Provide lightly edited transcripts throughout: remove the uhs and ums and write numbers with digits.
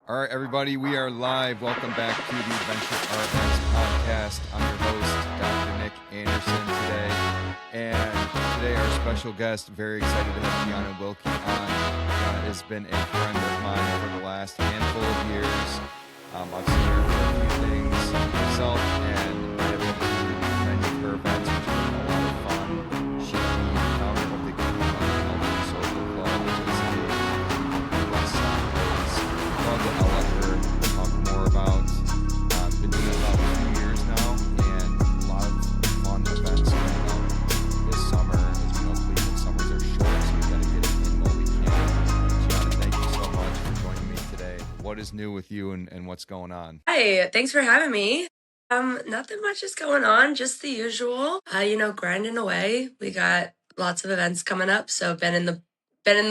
All right, everybody, we are live. Welcome back to the Adventure RX podcast. I'm your host, Dr. Nick Anderson, today. And today, our special guest, very excited to have Gianna Wilkie on. Gianna has been a friend of mine for the last handful of years. I've seen her for a few things myself, and I've been to many of her events, which have been a lot of fun. She's the founder of the Revolving Social Club, which is a West Side club that I'll let her talk more about. Been doing it about 2 years now, and a lot of fun events coming up this summer. As we know, Cleveland summers are short, so we got to get it in while we can. Gianna, thank you so much for joining me today. What is new with you and what's going on? Hi, thanks for having me. Nothing much is going on, just the usual. Grinding away. We got lots of events coming up, so been in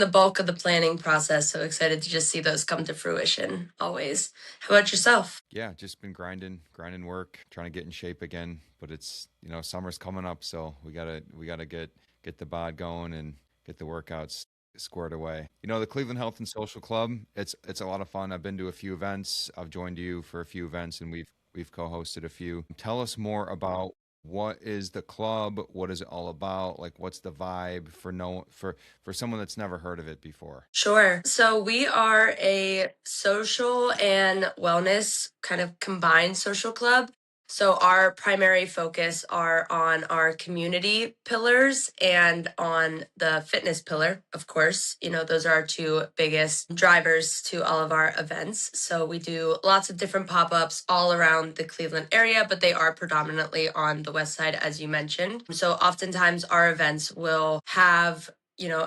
the bulk of the planning process. So excited to just see those come to fruition always. How about yourself? Yeah, just been grinding work, trying to get in shape again. But it's summer's coming up, so we gotta get the bod going and get the workouts squared away. The Cleveland Health and Social Club. It's a lot of fun. I've been to a few events. I've joined you for a few events, and we've co-hosted a few. Tell us more about what is the club? What is it all about? Like, what's the vibe for someone that's never heard of it before? Sure. So we are a social and wellness kind of combined social club. So our primary focus are on our community pillars and on the fitness pillar, of course. Those are our two biggest drivers to all of our events. So we do lots of different pop-ups all around the Cleveland area, but they are predominantly on the west side, as you mentioned. So oftentimes our events will have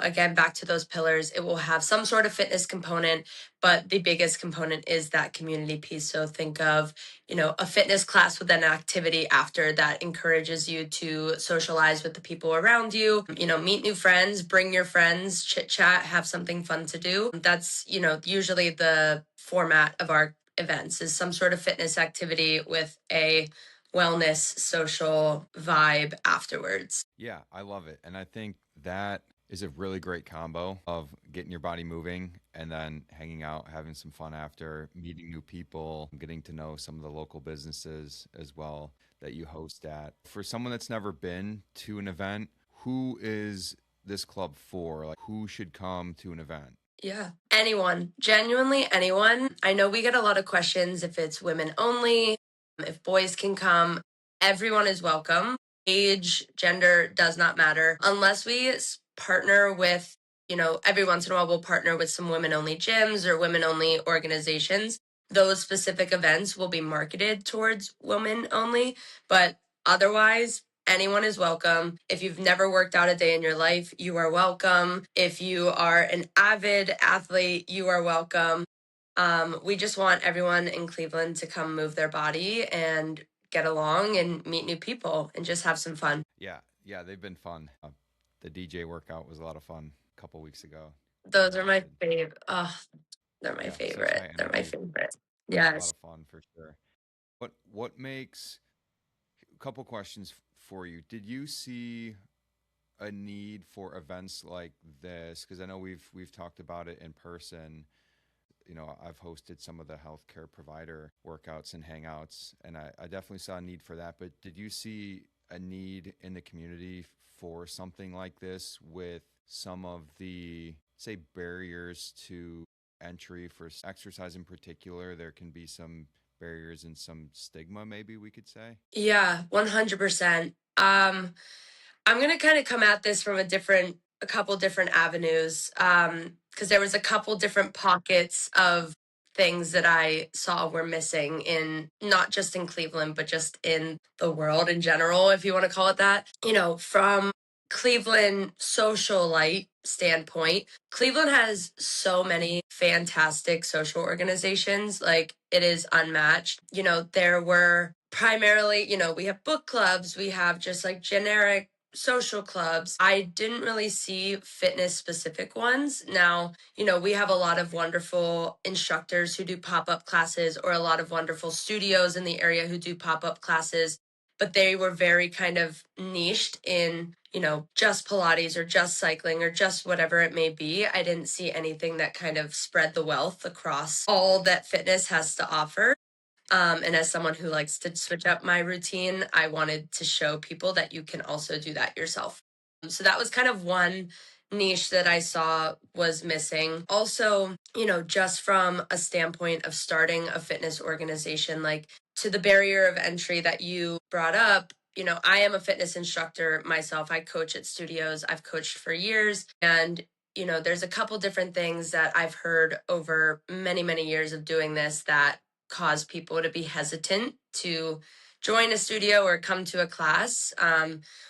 again, back to those pillars, it will have some sort of fitness component, but the biggest component is that community piece. So think of, a fitness class with an activity after that encourages you to socialize with the people around you, meet new friends, bring your friends, chit chat, have something fun to do. That's, usually the format of our events is some sort of fitness activity with a wellness social vibe afterwards. Yeah, I love it. And I think that is a really great combo of getting your body moving and then hanging out, having some fun after, meeting new people, getting to know some of the local businesses as well that you host at. For someone that's never been to an event, who is this club for? Like, who should come to an event? Yeah. Anyone, genuinely anyone. I know we get a lot of questions if it's women only, if boys can come. Everyone is welcome. Age, gender does not matter unless we partner with, every once in a while we'll partner with some women only gyms or women only organizations. Those specific events will be marketed towards women only, but otherwise, anyone is welcome. If you've never worked out a day in your life, you are welcome. If you are an avid athlete, you are welcome. We just want everyone in Cleveland to come move their body and get along and meet new people and just have some fun. Yeah, they've been fun. The DJ workout was a lot of fun a couple weeks ago that you Those are my hosted. favorite. Oh, they're my Yeah, such favorite. high They're my energy. favorite. A lot Yes. of fun for sure. What makes a couple questions for you? Did you see a need for events like this? Because I know we've talked about it in person. I've hosted some of the healthcare provider workouts and hangouts, and I definitely saw a need for that. But did you see a need in the community for something like this with some of the, say, barriers to entry for exercise in particular? There can be some barriers and some stigma, maybe we could say. Yeah, 100%. I'm gonna kind of come at this from a couple different avenues, because there was a couple different pockets of things that I saw were missing in not just in Cleveland, but just in the world in general, if you want to call it that. From Cleveland socialite standpoint, Cleveland has so many fantastic social organizations. Like it is unmatched. There were primarily, we have book clubs, we have just like generic social clubs. I didn't really see fitness specific ones. Now, we have a lot of wonderful instructors who do pop up classes or a lot of wonderful studios in the area who do pop up classes. but they were very kind of niched in, just Pilates or just cycling or just whatever it may be. I didn't see anything that kind of spread the wealth across all that fitness has to offer. And as someone who likes to switch up my routine, I wanted to show people that you can also do that yourself. So that was kind of one niche that I saw was missing. Also, just from a standpoint of starting a fitness organization, like to the barrier of entry that you brought up, I am a fitness instructor myself. I coach at studios, I've coached for years. And there's a couple different things that I've heard over many, many years of doing this that cause people to be hesitant to join a studio or come to a class,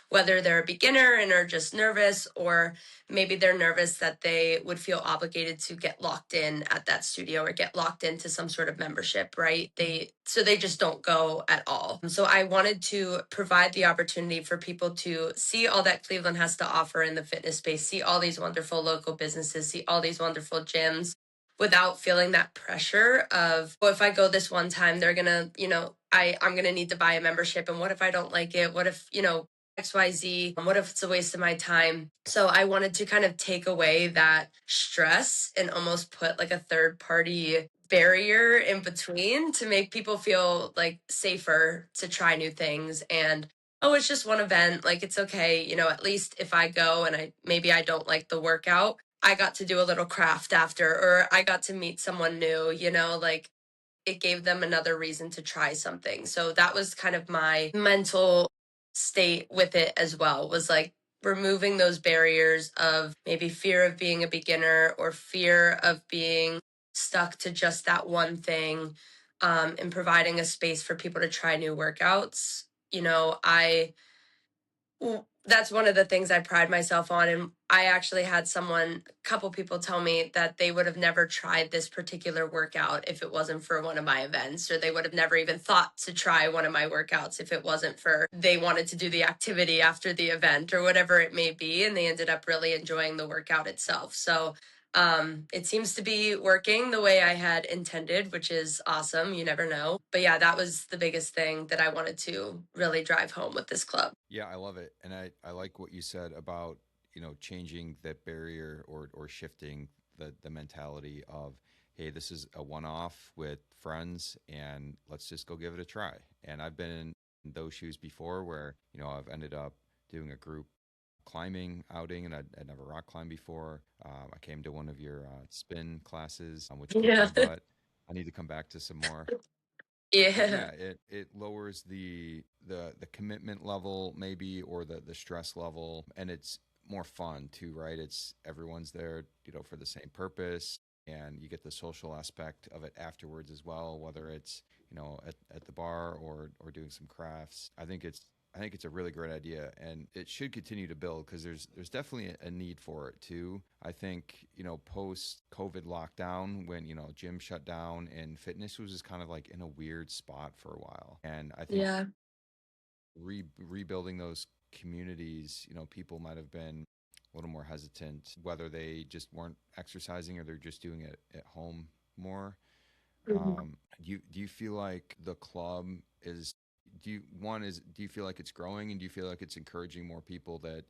whether they're a beginner and are just nervous, or maybe they're nervous that they would feel obligated to get locked in at that studio or get locked into some sort of membership, right? They just don't go at all. So I wanted to provide the opportunity for people to see all that Cleveland has to offer in the fitness space, see all these wonderful local businesses, see all these wonderful gyms, without feeling that pressure of, well, if I go this one time, they're gonna, I'm gonna need to buy a membership. And what if I don't like it? What if, XYZ? What if it's a waste of my time? So I wanted to kind of take away that stress and almost put like a third party barrier in between to make people feel like safer to try new things. And oh, it's just one event, like it's okay, at least if I go and I don't like the workout, I got to do a little craft after, or I got to meet someone new, like it gave them another reason to try something. So that was kind of my mental state with it as well, was like removing those barriers of maybe fear of being a beginner or fear of being stuck to just that one thing, and providing a space for people to try new workouts. That's one of the things I pride myself on. And I actually had a couple people tell me that they would have never tried this particular workout if it wasn't for one of my events, or they would have never even thought to try one of my workouts if it wasn't for they wanted to do the activity after the event or whatever it may be. And they ended up really enjoying the workout itself. So it seems to be working the way I had intended, which is awesome. You never know. But yeah, that was the biggest thing that I wanted to really drive home with this club. Yeah, I love it. And I like what you said about, changing that barrier or shifting the mentality of, hey, this is a one off with friends and let's just go give it a try. And I've been in those shoes before where, I've ended up doing a group climbing outing and I'd never rock climbed before. I came to one of your spin classes, which kicked Yeah. my butt. I need to come back to some more. But Yeah. yeah, it lowers the commitment level maybe, or the stress level, and it's more fun too, right? It's everyone's there, for the same purpose, and you get the social aspect of it afterwards as well, whether it's, at the bar or doing some crafts. I think it's a really great idea, and it should continue to build because there's definitely a need for it too. I think, post COVID lockdown, when, gym shut down and fitness was just kind of like in a weird spot for a while, and I think Yeah. rebuilding those communities, people might have been a little more hesitant, whether they just weren't exercising or they're just doing it at home more. Mhm. Do you feel like the club is do you feel like it's growing, and do you feel like it's encouraging more people that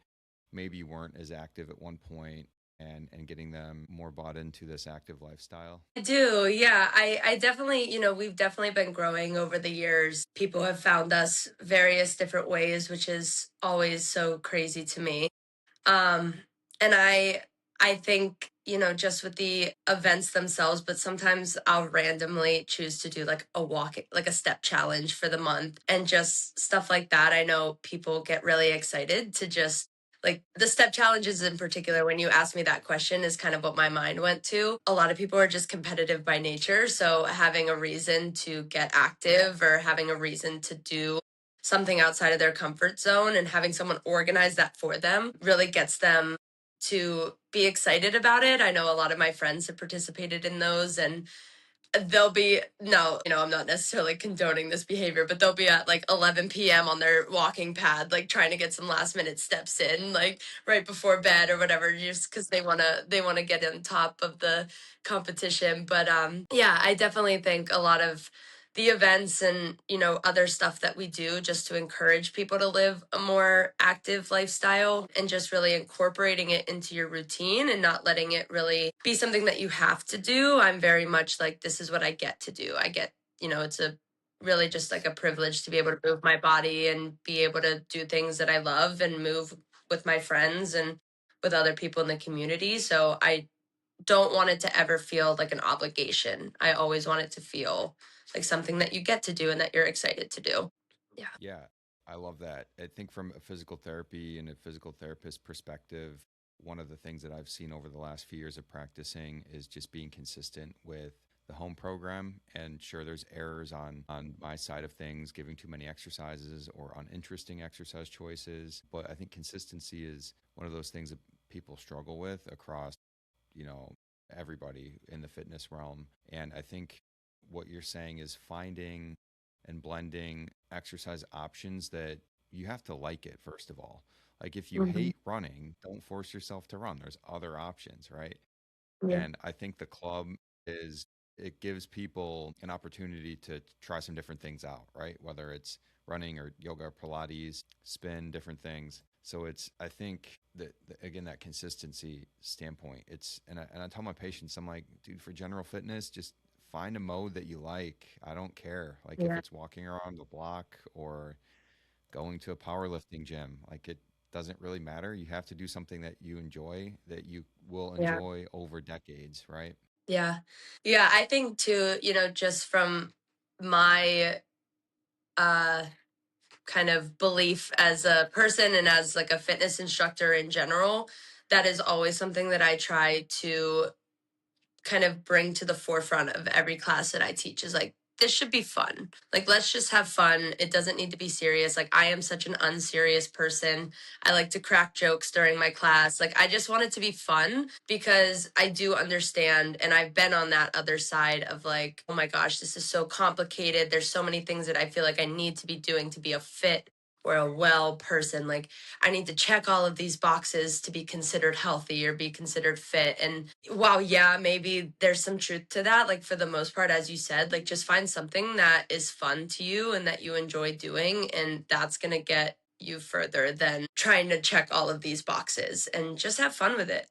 maybe weren't as active at one point, and getting them more bought into this active lifestyle? I do. Yeah. I definitely, we've definitely been growing over the years. People have found us various different ways, which is always so crazy to me. Um, and I think, just with the events themselves, but sometimes I'll randomly choose to do like a walk, like a step challenge for the month and just stuff like that. I know people get really excited to just like the step challenges in particular. When you asked me that question, is kind of what my mind went to. A lot of people are just competitive by nature. So having a reason to get active or having a reason to do something outside of their comfort zone and having someone organize that for them really gets them to be excited about it. I know a lot of my friends have participated in those, and they'll be, no, I'm not necessarily condoning this behavior, but they'll be at like 11 p.m. on their walking pad, like trying to get some last minute steps in, like right before bed or whatever, just because they want to get on top of the competition. But yeah, I definitely think a lot of the events and, other stuff that we do just to encourage people to live a more active lifestyle and just really incorporating it into your routine and not letting it really be something that you have to do. I'm very much like, this is what I get to do. It's a really just like a privilege to be able to move my body and be able to do things that I love and move with my friends and with other people in the community. So I don't want it to ever feel like an obligation. I always want it to feel like something that you get to do and that you're excited to do. Yeah. Yeah, I love that. I think from a physical therapy and a physical therapist perspective, one of the things that I've seen over the last few years of practicing is just being consistent with the home program. And sure, there's errors on my side of things, giving too many exercises or uninteresting exercise choices. But I think consistency is one of those things that people struggle with across, you know, everybody in the fitness realm. And I think what you're saying is finding and blending exercise options that you have to like it, first of all. Like if you Hmm. hate running, don't force yourself to run. There's other options, right? Yeah. And I think the club is it gives people an opportunity to try some different things out, right? Whether it's running or yoga or Pilates, spin, different things. So it's I think that again that consistency standpoint. And I tell my patients, I'm like, dude, for general fitness, just find a mode that you like. I don't care. Like if Yeah. it's walking around the block or going to a powerlifting gym, like it doesn't really matter. You have to do something that you enjoy, that you will Yeah. enjoy over decades, right? Yeah. Yeah. I think too, just from my uh kind of belief as a person and as like a fitness instructor in general, that is always something that I try to kind of bring to the forefront of every class that I teach is like, this should be fun. Like, let's just have fun. It doesn't need to be serious. Like, I am such an unserious person. I like to crack jokes during my class. Like, I just want it to be fun because I do understand. And I've been on that other side of like, oh my gosh, this is so complicated. There's so many things that I feel like I need to be doing to be a fit or a well person. Like, I need to check all of these boxes to be considered healthy or be considered fit. And while, yeah, maybe there's some truth to that, like for the most part, as you said, like just find something that is fun to you and that you enjoy doing. And that's going to get you further than trying to check all of these boxes and just have fun with it.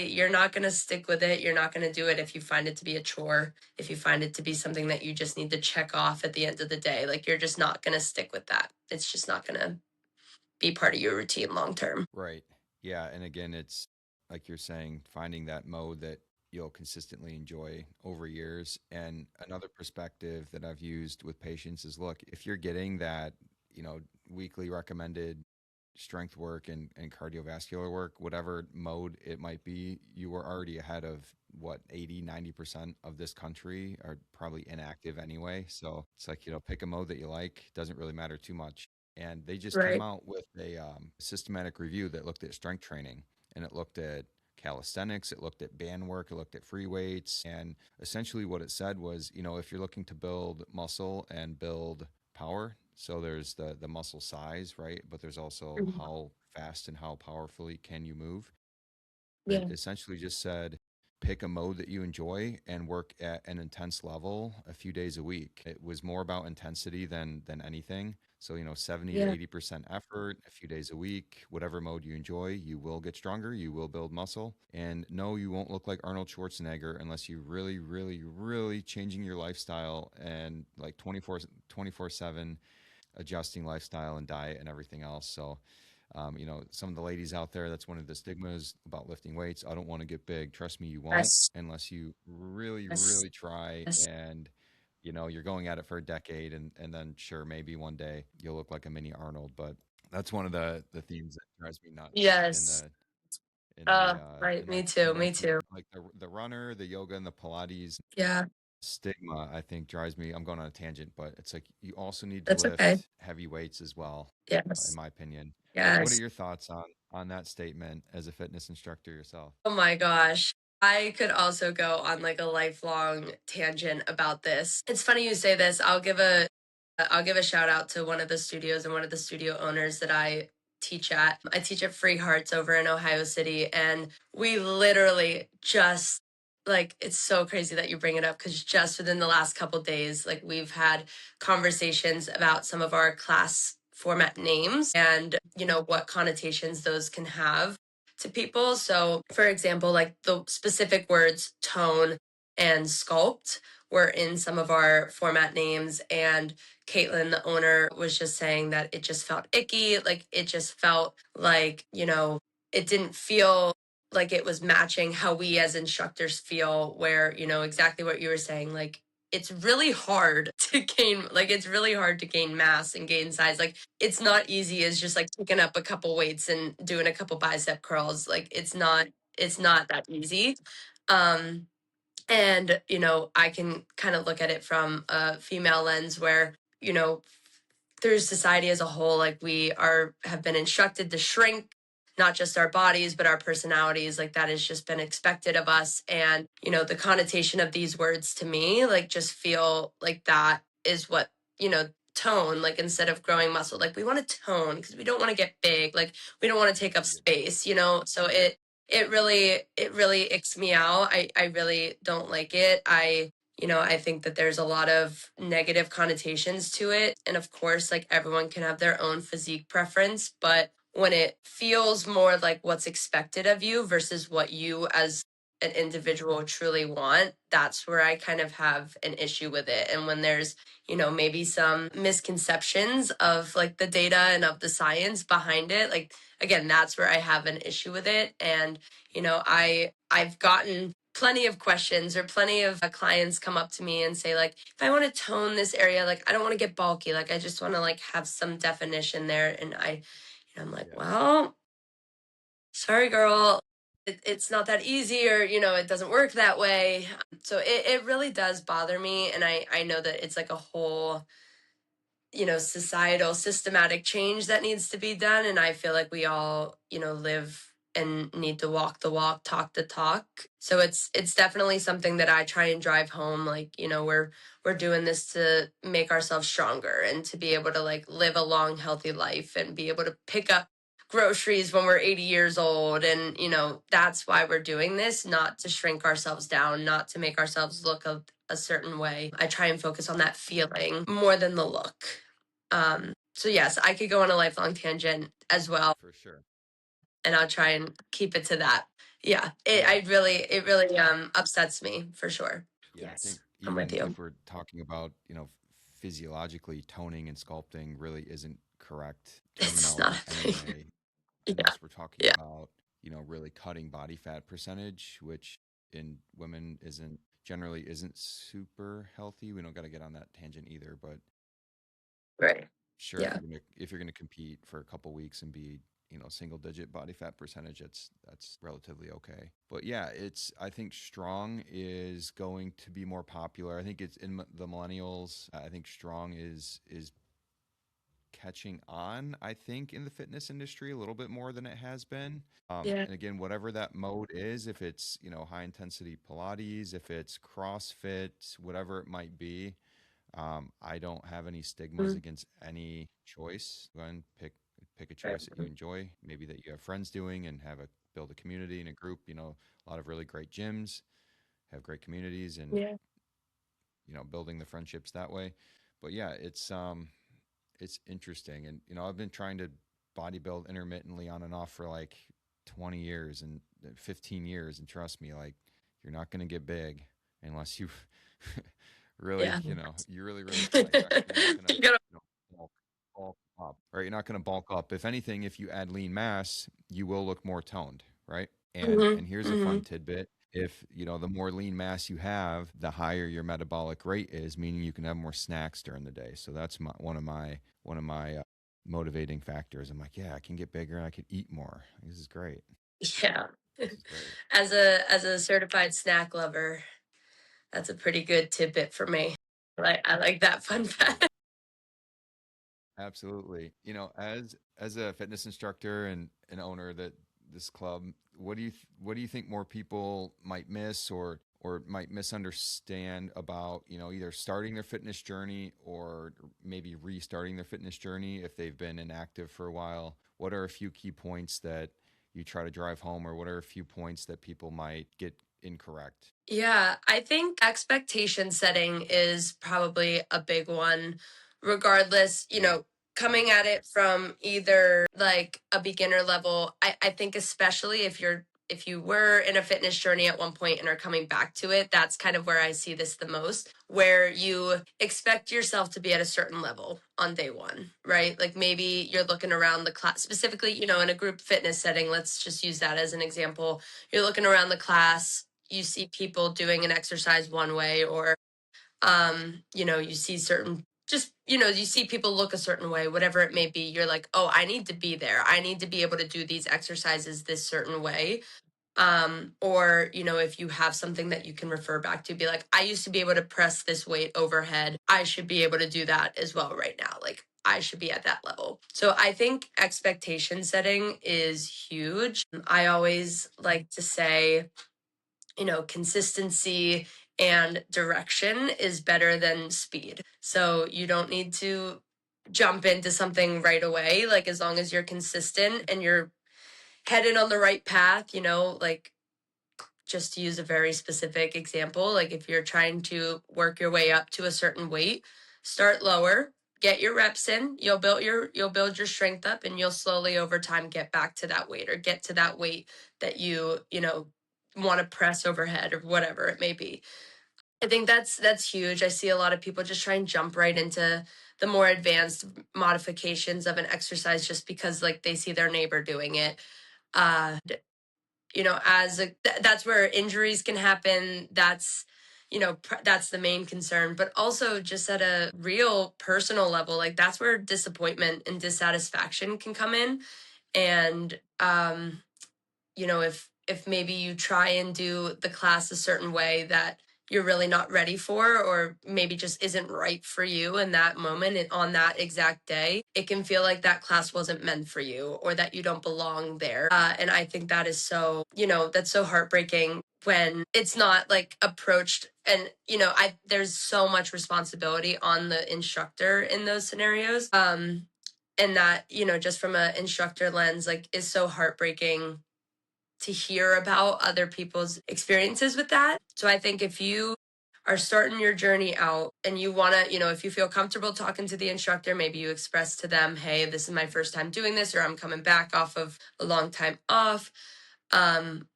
You're not going to stick with it. You're not going to do it if you find it to be a chore, if you find it to be something that you just need to check off at the end of the day. Like you're just not going to stick with that. It's just not going to be part of your routine long term. Right. Yeah. And again, it's like you're saying, finding that mode that you'll consistently enjoy over years. And another perspective that I've used with patients is look, if you're getting that, weekly recommended strength work and cardiovascular work, whatever mode it might be, you were already ahead of what 80-90% of this country are probably inactive anyway. So it's like, pick a mode that you like, doesn't really matter too much. And they just came Right. out with a systematic review that looked at strength training, and it looked at calisthenics, it looked at band work, it looked at free weights. And essentially what it said was, if you're looking to build muscle and build power, so there's the muscle size, right? But there's also Mhm. how fast and how powerfully can you move. It Yeah. essentially just said pick a mode that you enjoy and work at an intense level a few days a week. It was more about intensity than anything. So, 70 to Yeah. 80% effort a few days a week, whatever mode you enjoy, you will get stronger, you will build muscle. And no, you won't look like Arnold Schwarzenegger unless you really, really, really changing your lifestyle and like 24/7 adjusting lifestyle and diet and everything else. So, some of the ladies out there, that's one of the stigmas about lifting weights. I don't want to get big. Trust me, you won't Yes. unless you really, Yes. really try Yes. and you're going at it for a decade and then sure, maybe one day you'll look like a mini Arnold. But that's one of the themes that drives me nuts in Yes. the in the Right. in Me that too. Me convention. too. Like the runner, the yoga and the Pilates Yeah. stigma, I think, drives me. I'm going on a tangent, but it's like you also need to That's okay. lift heavy weights as well, in Yes. my opinion. What are Yes. your thoughts on that statement as a fitness instructor yourself? Oh my gosh. I could also go on like a lifelong tangent about this. It's funny you say this. I'll give a shout out to one of the studios and one of the studio owners that I teach at. I teach at Free Hearts over in Ohio City, and we literally just like it's so crazy that you bring it up because just within the last couple days, like we've had conversations about some of our class format names and what connotations those can have to people. So for example, like the specific words tone and sculpt were in some of our format names, and Caitlin, the owner, was just saying that it just felt icky. Like it just felt like, it didn't feel like it was matching how we as instructors feel, where, exactly what you were saying, like it's really hard to gain, like it's really hard to gain mass and gain size. Like it's not easy as just like picking up a couple weights and doing a couple bicep curls. Like it's not that easy. Um and I can kind of look at it from a female lens where, through society as a whole, like we are have been instructed to shrink not just our bodies but our personalities. Like that has just been expected of us, and the connotation of these words to me like just feel like that is what, tone, like instead of growing muscle, like we want to tone because we don't want to get big, like we don't want to take up space, so it really icks me out. I really don't like it. I think that there's a lot of negative connotations to it. And of course, like everyone can have their own physique preference, but when it feels more like what's expected of you versus what you as an individual truly want, that's where I kind of have an issue with it. And when there's, maybe some misconceptions of like the data and of the science behind it, like again, that's where I have an issue with it. And I've gotten plenty of questions, or plenty of clients come up to me and say like, if I want to tone this area, like I don't want to get bulky, like I just want to like have some definition there. And I'm like, well, sorry girl, it's not that easy, or it doesn't work that way. So it really does bother me, and I know that it's like a whole, societal systematic change that needs to be done. And I feel like we all, live and need to walk the walk, talk the talk. So it's definitely something that I try and drive home. Like, we're doing this to make ourselves stronger and to be able to like live a long, healthy life and be able to pick up groceries when we're 80 years old. And, that's why we're doing this, not to shrink ourselves down, not to make ourselves look a certain way. I try and focus on that feeling more than the look. So yes, I could go on a lifelong tangent as well, For sure. and I'll try and keep it to that. Yeah, it Yeah. I really it really upsets me for sure. Yeah, I think Yes, I'm with even you. if we're talking about, physiologically, toning and sculpting really isn't correct It's not. terminology anyway, Yeah, unless we're talking yeah, about, really cutting body fat percentage, which in women isn't super healthy. We don't got to get on that tangent either, but right. sure, Yeah. if you're gonna compete for a couple weeks and be, single digit body fat percentage, that's relatively okay. But yeah, it's I think strong is going to be more popular. I think it's in the millennials. I think strong is catching on, I think, in the fitness industry a little bit more than it has been. Yeah. And again, whatever that mode is, if it's, high intensity Pilates, if it's CrossFit, whatever it might be, I don't have any stigmas Mm, against any choice. Go ahead and pick a right. choice that you enjoy, maybe that you have friends doing, and build a community and a group. A lot of really great gyms have great communities, and Yeah. building the friendships that way. But yeah, it's interesting, and I've been trying to bodybuild intermittently on and off for like 20 years and 15 years, and trust me, like you're not going to get big unless you really, Yeah. you really try. You're not gonna You gotta- bulk, bulk up, right? You're not gonna bulk up. If anything, if you add lean mass, you will look more toned, right? And Mhm, here's a fun mhm. tidbit: if the more lean mass you have, the higher your metabolic rate is, meaning you can have more snacks during the day. So that's one of my motivating factors. I'm like, yeah, I can get bigger and I can eat more. This is great. Yeah. This is great. As a certified snack lover, that's a pretty good tidbit for me. I like that fun fact. Absolutely. Absolutely. As a fitness instructor and an owner that this club, what do you think more people might miss or might misunderstand about, either starting their fitness journey or maybe restarting their fitness journey if they've been inactive for a while? What are a few key points that you try to drive home, or what are a few points that people might get incorrect? Yeah, I think expectation setting is probably a big one, regardless, coming at it from either like a beginner level. I think especially if you were in a fitness journey at one point and are coming back to it, that's kind of where I see this the most, where you expect yourself to be at a certain level on day one, right? Like maybe you're looking around the class, specifically, in a group fitness setting, let's just use that as an example. You're looking around the class, you see people doing an exercise one way, or you see certain just you see people look a certain way, whatever it may be. You're like, oh, I need to be there, I need to be able to do these exercises this certain way. Or if you have something that you can refer back to, be like, I used to be able to press this weight overhead, I should be able to do that as well right now. Like, I should be at that level. So I think expectation setting is huge. I always like to say, consistency and direction is better than speed. So you don't need to jump into something right away. Like, as long as you're consistent and you're headed on the right path, like, just to use a very specific example, like if you're trying to work your way up to a certain weight, start lower, get your reps in, you'll build your strength up, and you'll slowly over time get back to that weight, or get to that weight that you want to press overhead, or whatever it may be. I think that's huge. I see a lot of people just try and jump right into the more advanced modifications of an exercise just because like they see their neighbor doing it. That's where injuries can happen. That's the main concern, but also just at a real personal level, like that's where disappointment and dissatisfaction can come in. And if maybe you try and do the class a certain way that you're really not ready for, or maybe just isn't right for you in that moment and on that exact day, it can feel like that class wasn't meant for you, or that you don't belong there. And I think that is that's so heartbreaking when it's not like approached. And I there's so much responsibility on the instructor in those scenarios. And that, just from an instructor lens, like, is so heartbreaking to hear about other people's experiences with that. So I think if you are starting your journey out and you want to, if you feel comfortable talking to the instructor, maybe you express to them, hey, this is my first time doing this, or I'm coming back off of a long time off.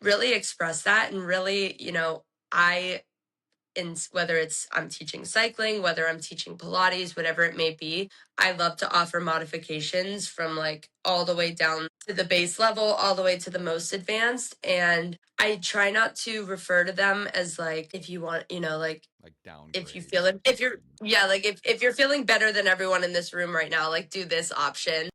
Really express that, and really, I in whether it's I'm teaching cycling, whether I'm teaching Pilates, whatever it may be, I love to offer modifications from like all the way down to the base level, all the way to the most advanced. And I try not to refer to them as like, if you want, Like if you downgrades. feel it, if you're, yeah, like if you're feeling better than everyone in this room right now, like do this option.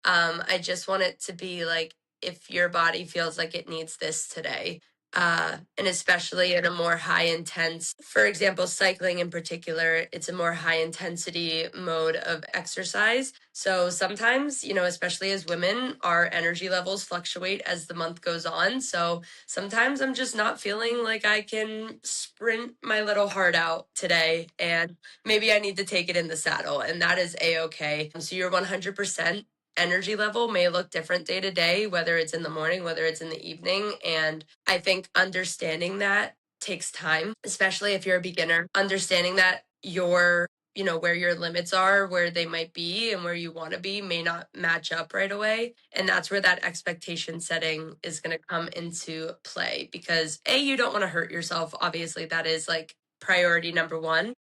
I just want it to be like, if your body feels like it needs this today, and especially in a more high intense, for example, cycling in particular, it's a more high intensity mode of exercise. So sometimes, especially as women, our energy levels fluctuate as the month goes on. So sometimes I'm just not feeling like I can sprint my little heart out today, and maybe I need to take it in the saddle, and that is a-okay. So you're 100% energy level may look different day to day, whether it's in the morning, whether it's in the evening. And I think understanding that takes time, especially if you're a beginner, understanding that where your limits are, where they might be, and where you want to be may not match up right away. And that's where that expectation setting is going to come into play, because you don't want to hurt yourself. Obviously, that is like priority number one,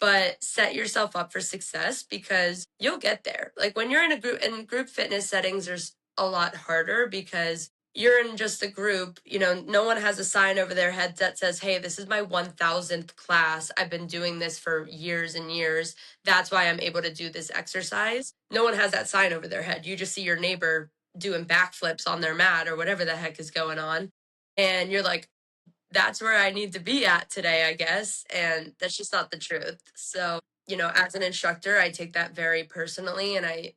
but set yourself up for success, because you'll get there. Like when you're in group fitness settings, there's a lot harder because you're in just a group, no one has a sign over their head that says, hey, this is my 1000th class. I've been doing this for years and years. That's why I'm able to do this exercise. No one has that sign over their head. You just see your neighbor doing backflips on their mat or whatever the heck is going on. And you're like, that's where I need to be at today, I guess. And that's just not the truth. So, as an instructor, I take that very personally. And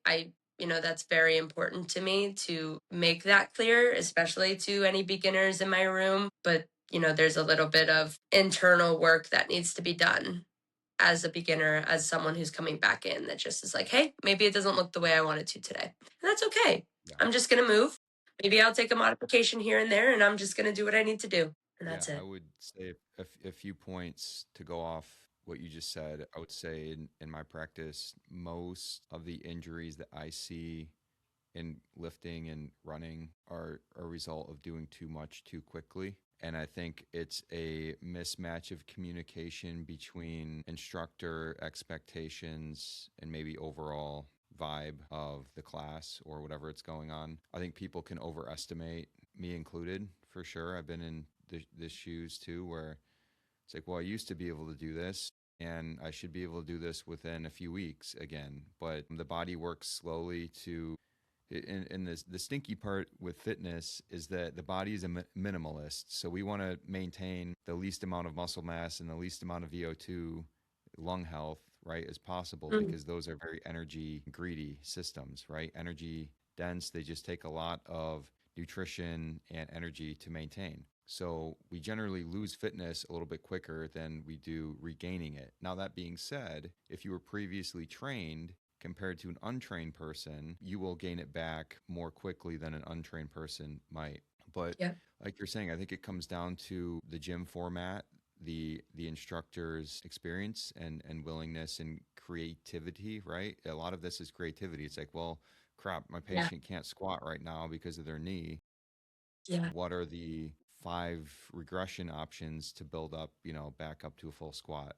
that's very important to me to make that clear, especially to any beginners in my room. But, there's a little bit of internal work that needs to be done as a beginner, as someone who's coming back in, that just is like, hey, maybe it doesn't look the way I want it to today. And that's okay. Yeah. I'm just going to move. Maybe I'll take a modification here and there, and I'm just going to do what I need to do. and Yeah, that's I it. would say a few points to go off what you just said. I would say in my practice, most of the injuries that I see in lifting and running are a result of doing too much too quickly. And I think it's a mismatch of communication between instructor expectations and maybe overall vibe of the class or whatever it's going on. I think people can overestimate, me included, for sure. I've been in this shoes too, where it's like, well, I used to be able to do this and I should be able to do this within a few weeks again. But the body works slowly to and the stinky part with fitness is that the body is a minimalist. So we want to maintain the least amount of muscle mass and the least amount of VO2 lung health, right, as possible Mm. because those are very energy greedy systems, right? Energy dense. They just take a lot of nutrition and energy to maintain. So we generally lose fitness a little bit quicker than we do regaining it. Now, that being said, if you were previously trained, compared to an untrained person, you will gain it back more quickly than an untrained person might. But Yeah. like you're saying, I think it comes down to the gym format, the instructor's experience and willingness and creativity, right? A lot of this is creativity. It's like, well, crap, my Yeah. patient can't squat right now because of their knee. Yeah. What are the 5 regression options to build up, back up to a full squat?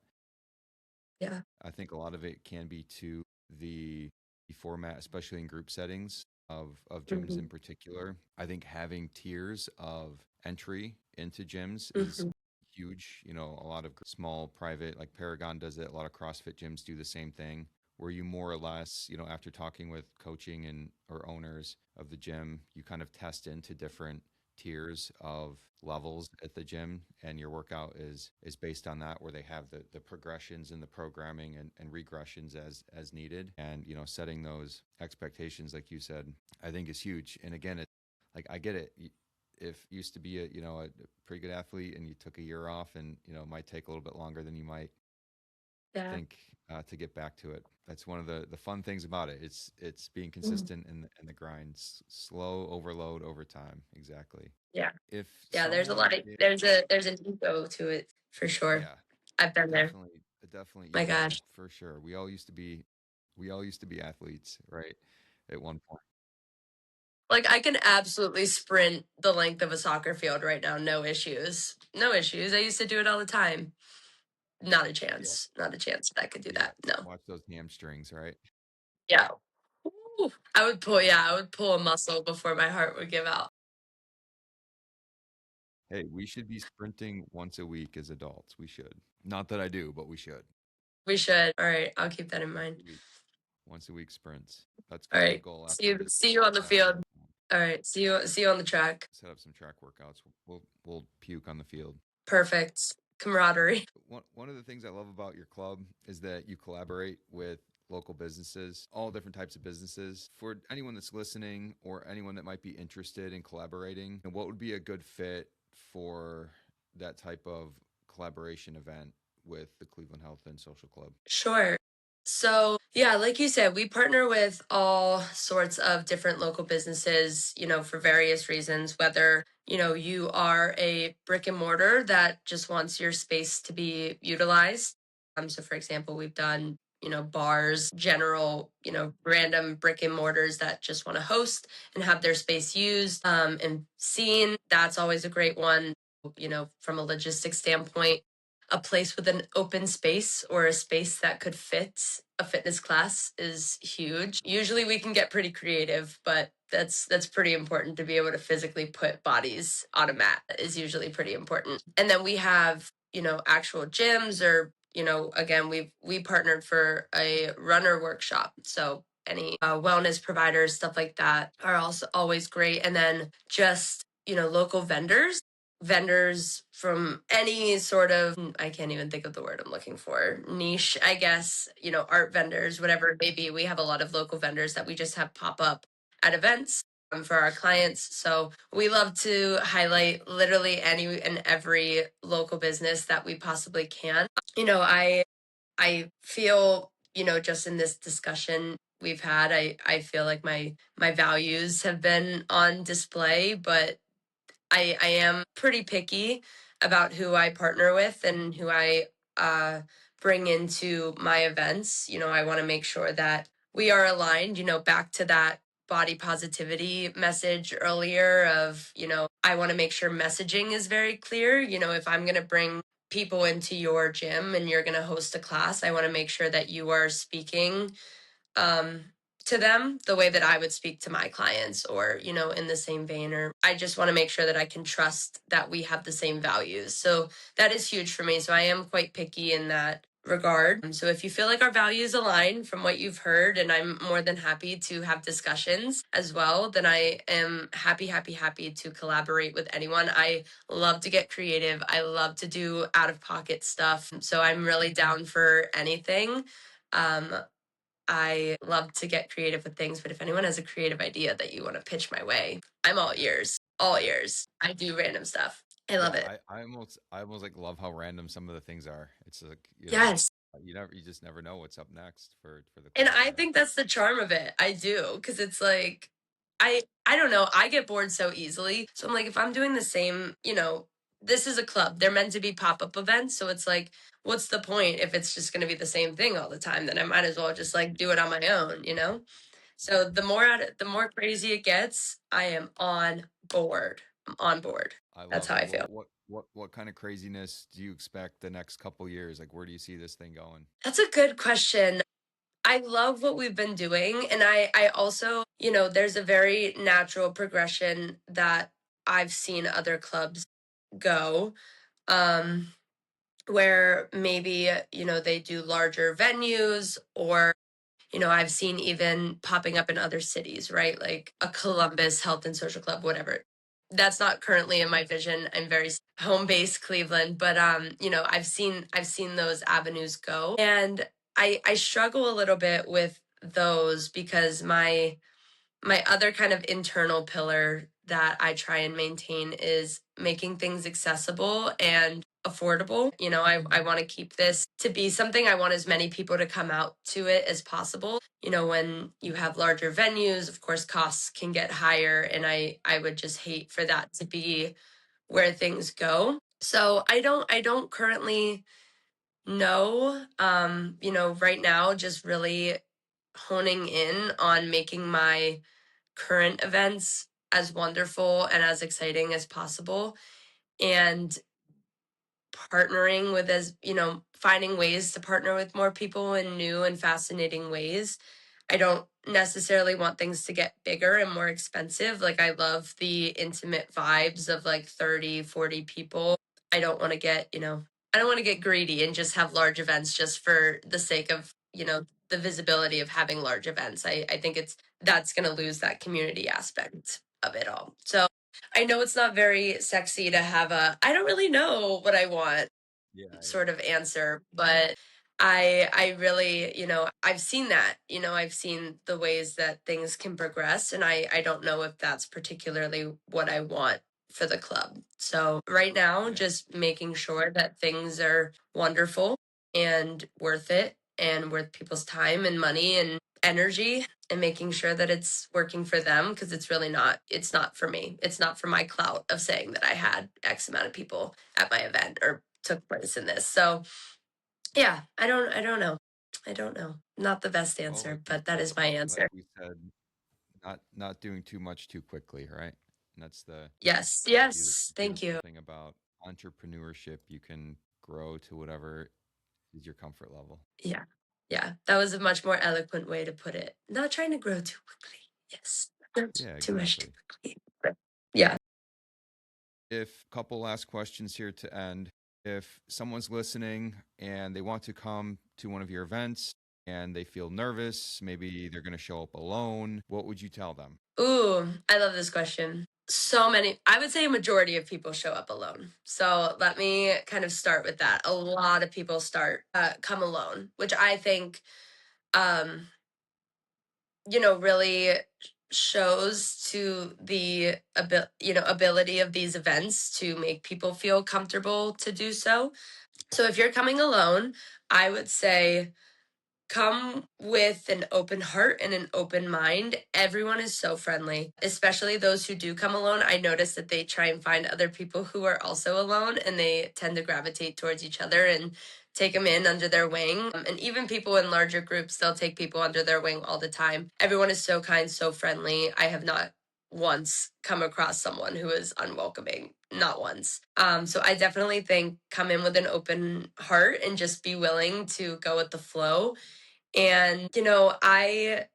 Yeah. I think a lot of it can be to the format, especially in group settings of gyms Hmm. in particular. I think having tiers of entry into gyms is Hmm. huge. A lot of small private, like Paragon does it. A lot of CrossFit gyms do the same thing, where you more or less, after talking with coaching and or owners of the gym, you kind of test into different tiers of levels at the gym and your workout is based on that, where they have the progressions and the programming and regressions as needed, and setting those expectations like you said, I think is huge. And again, it like I get it. If you used to be a pretty good athlete and you took a year off, and it might take a little bit longer than you might Yeah. think to get back to it. That's one of the fun things about it. It's being Mm. consistent in the grind, slow overload over time. Exactly. Yeah. If Yeah. There's a lot someone of did, there's an ego to it for sure. yeah, I've been there. definitely My ego gosh. for sure. We all used to be athletes, right? At one point. Like I can absolutely sprint the length of a soccer field right now, no issues. No issues. I used to do it all the time. Not a Yeah, chance. Not a chance that I could do yeah. that. No. Watch those hamstrings, right? Yeah. Ooh. I would pull a muscle before my heart would give out. Hey, we should be sprinting once a week as adults. We should. Not that I do, but we should. We should. All right, I'll keep that in Once mind. a week. Once a week sprints. That's All going to be the right. goal See you after see you on the after field. this. All right. See you on the track. Set up some track workouts. We'll puke on the field. Perfect. Camaraderie. One of the things I love about your club is that you collaborate with local businesses, all different types of businesses. For anyone that's listening or anyone that might be interested in collaborating, and what would be a good fit for that type of collaboration event with the Cleveland Health and Social Club? Sure. So, yeah, like you said, we partner with all sorts of different local businesses, for various reasons, whether, you are a brick and mortar that just wants your space to be utilized. So for example, we've done, bars, general, random brick and mortars that just want to host and have their space used and seen. That's always a great one, from a logistics standpoint, a place with an open space or a space that could fit a fitness class is huge. Usually we can get pretty creative, but that's pretty important to be able to physically put bodies on a mat is usually pretty important. And then we have, actual gyms or, again, we partnered for a runner workshop. So any wellness providers, stuff like that are also always great. And then just, local vendors from any sort of, I can't even think of the word I'm looking for, niche, I guess, art vendors, whatever it may be. We have a lot of local vendors that we just have pop up at events for our clients. So we love to highlight literally any and every local business that we possibly can. I feel, just in this discussion we've had, I feel like my values have been on display, but I am pretty picky. about who I partner with and who I uh, bring into my events. I want to make sure that we are aligned, back to that body positivity message earlier of, I want to make sure messaging is very clear. If I'm going to bring people into your gym and you're going to host a class, I want to make sure that you are speaking um, to them the way that I would speak to my clients, or, in the same vein. Or I just want to make sure that I can trust that we have the same values. So that is huge for me. So I am quite picky in that regard. So if you feel like our values align from what you've heard, and I'm more than happy to have discussions as well, then I am happy, happy, happy to collaborate with anyone. I love to get creative. I love to do out of pocket stuff. So I'm really down for anything. Um, I love to get creative with things, but if anyone has a creative idea that you want to pitch my way, I'm all ears. All ears. I do random stuff. I love Yeah, it. I almost like love how random some of the things are. It's like, Yes. you just never know what's up next for the And club, I think that's the charm of it. I do, because it's like I don't know, I get bored so easily. So I'm like, if I'm doing the same, this is a club. They're meant to be pop-up events, so it's like, what's the point if it's just going to be the same thing all the time? Then I might as well just like do it on my own. So the more crazy it gets, I am on board. I'm on board. I That's love how it. I feel. What kind of craziness do you expect the next couple years? Like, where do you see this thing going? That's a good question. I love what we've been doing. And I also, there's a very natural progression that I've seen other clubs go, um, where maybe, they do larger venues, or I've seen even popping up in other cities, right? Like a Columbus Health and Social Club, whatever. That's not currently in my vision. I'm very home based Cleveland, but I've seen those avenues go. And I struggle a little bit with those because my other kind of internal pillar that I try and maintain is making things accessible and affordable. I want to keep this to be something I want as many people to come out to it as possible. When you have larger venues, of course, costs can get higher. And I would just hate for that to be where things go. So I don't currently know. Right now, just really honing in on making my current events as wonderful and as exciting as possible, and partnering with, as finding ways to partner with more people in new and fascinating ways. I don't necessarily want things to get bigger and more expensive. Like, I love the intimate vibes of like 30, 40 people. I don't want to get, I don't want to get greedy and just have large events just for the sake of, the visibility of having large events. I think that's going to lose that community aspect of it all. So I know it's not very sexy to have I don't really know what I want Yeah, sort yeah, of answer, but I really, I've seen that. I've seen the ways that things can progress, and I don't know if that's particularly what I want for the club. So right now, yeah. just making sure that things are wonderful and worth it, and worth people's time and money and energy, and making sure that it's working for them, because it's not for me. It's not for my clout of saying that I had X amount of people at my event or took place in this. So yeah, I don't know. I don't know. Not the best Well, answer, but that is my like answer. we said, not doing too much too quickly, right? And that's Yes. the Yes. Thank beautiful you. thing about entrepreneurship. You can grow to whatever is your comfort level. Yeah. Yeah. That was a much more eloquent way to put it. Not trying to grow too quickly. Yes. Not Yeah, too much too exactly. quickly. But yeah. If couple last questions here to end. If someone's listening and they want to come to one of your events and they feel nervous, maybe they're going to show up alone, what would you tell them? Ooh, I love this question. So many, I would say a majority of people show up alone. So let me kind of start with that. A lot of people come alone, which I think, um, really shows to the ability of these events to make people feel comfortable to do so. So if you're coming alone, I would say come with an open heart and an open mind. Everyone is so friendly, especially those who do come alone. I notice that they try and find other people who are also alone, and they tend to gravitate towards each other and take them in under their wing. And even people in larger groups, they'll take people under their wing all the time. Everyone is so kind, so friendly. I have not once come across someone who is unwelcoming, not once. So I definitely think come in with an open heart and just be willing to go with the flow. And I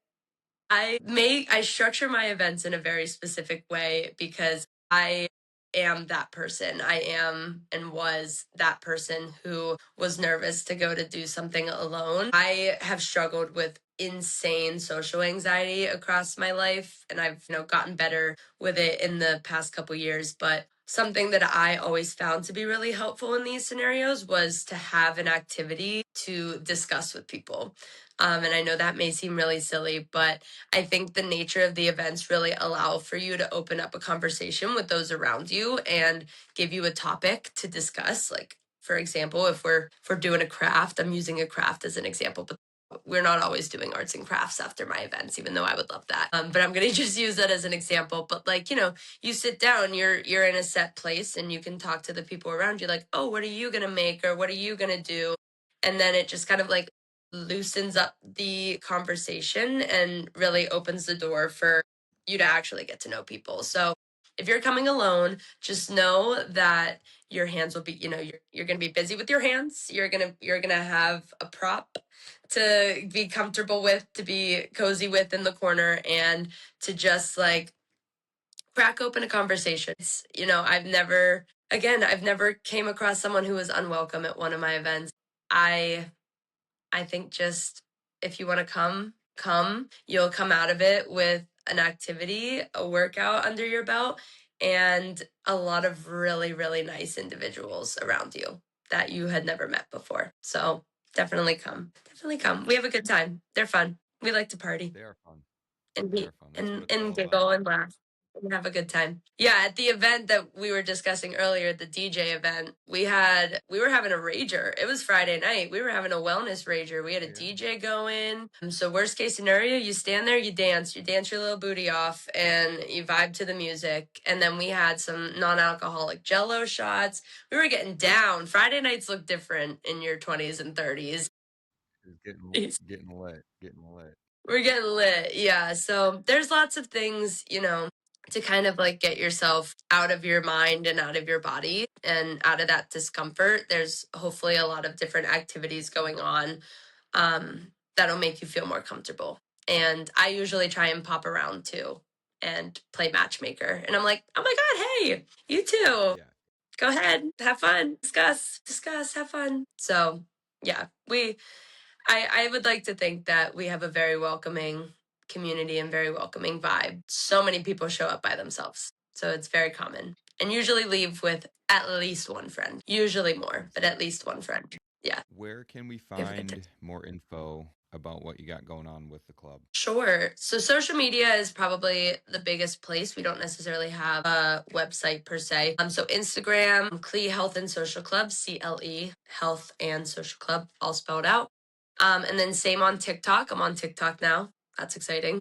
structure my events in a very specific way because I am that person. I am and was that person who was nervous to go to do something alone. I have struggled with insane social anxiety across my life, and I've gotten better with it in the past couple years. But something that I always found to be really helpful in these scenarios was to have an activity to discuss with people. And I know that may seem really silly, but I think the nature of the events really allow for you to open up a conversation with those around you and give you a topic to discuss. Like, for example, if we're doing a craft, I'm using a craft as an example, but we're not always doing arts and crafts after my events, even though I would love that. But I'm going to just use that as an example. But like, you sit down, you're in a set place, and you can talk to the people around you, like, oh, what are you going to make, or what are you going to do? And then it just kind of like loosens up the conversation and really opens the door for you to actually get to know people. So if you're coming alone, just know that your hands will be, you're going to be busy with your hands. You're going to have a prop to be comfortable with, to be cozy with in the corner, and to just like crack open a conversation. I've never came across someone who was unwelcome at one of my events. I think just if you want to come. You'll come out of it with an activity, a workout under your belt, and a lot of really, really nice individuals around you that you had never met before. So definitely come. Definitely come. We have a good time. They're fun. We like to party They are fun. and They be are fun. That's what and, it's and all about. giggle and laugh and have a good time. Yeah, at the event that we were discussing earlier, the DJ event, we were having a rager. It was Friday night. We were having a wellness rager. We had a Oh, yeah. DJ going. So worst case scenario, you stand there, you dance your little booty off, and you vibe to the music. And then we had some non-alcoholic Jello shots. We were getting down. Friday nights look different in your 20s and 30s. It's getting lit. Getting lit. We're getting lit. Yeah. So there's lots of things, to kind of like get yourself out of your mind and out of your body and out of that discomfort. There's hopefully a lot of different activities going on that'll make you feel more comfortable. And I usually try and pop around too and play matchmaker. And I'm like, oh my God, hey, you too. Yeah. Go ahead, have fun, discuss, have fun. So yeah, I would like to think that we have a very welcoming community and very welcoming vibe. So many people show up by themselves. So it's very common and usually leave with at least one friend, usually more, but at least one friend. Yeah. Where can we We have a good time. find more info about what you got going on with the club? Sure. So social media is probably the biggest place. We don't necessarily have a website per se. So Instagram, CLE Health and Social Club, CLE Health and Social Club, all spelled out. And then same on TikTok. I'm on TikTok now. That's exciting.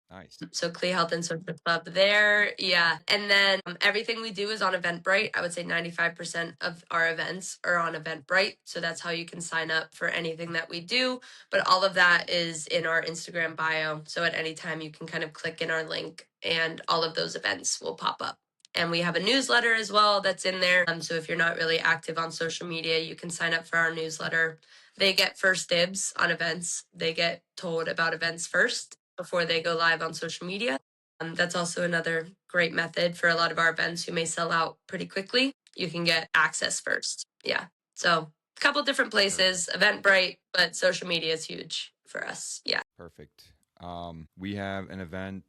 Nice. So CLE Health and Social Club there. Yeah. And then everything we do is on Eventbrite. I would say 95% of our events are on Eventbrite. So that's how you can sign up for anything that we do. But all of that is in our Instagram bio. So at any time you can kind of click in our link and all of those events will pop up. And we have a newsletter as well that's in there. So if you're not really active on social media, you can sign up for our newsletter. They get first dibs on events. They get told about events first before they go live on social media. That's also another great method for a lot of our events who may sell out pretty quickly. You can get access first. Yeah. So a couple different places, Eventbrite, but social media is huge for us. Yeah. Perfect. We have an event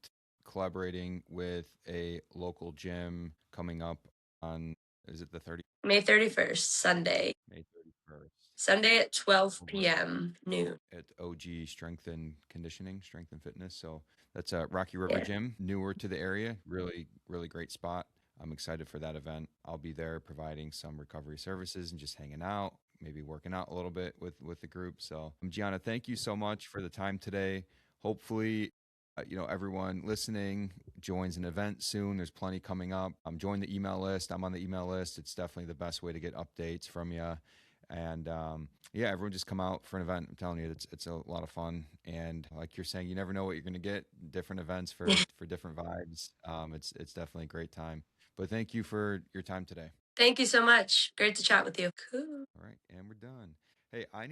collaborating with a local gym coming up on, is it the 30th? May 31st, Sunday. May 31st. Sunday at 12 Over p.m. noon. at OG Strength and Conditioning, Strength and Fitness. So that's a Rocky River Yeah. Gym, newer to the area. Really, really great spot. I'm excited for that event. I'll be there providing some recovery services and just hanging out, maybe working out a little bit with the group. So, Gianna, thank you so much for the time today. Hopefully, everyone listening joins an event soon. There's plenty coming up. Join the email list. I'm on the email list. It's definitely the best way to get updates from you. And yeah, everyone just come out for an event. I'm telling you, it's a lot of fun. And like you're saying, you never know what you're going to get. Different events for different vibes. It's definitely a great time. But thank you for your time today. Thank you so much. Great to chat with you. Cool. All right, and we're done. Hey, I need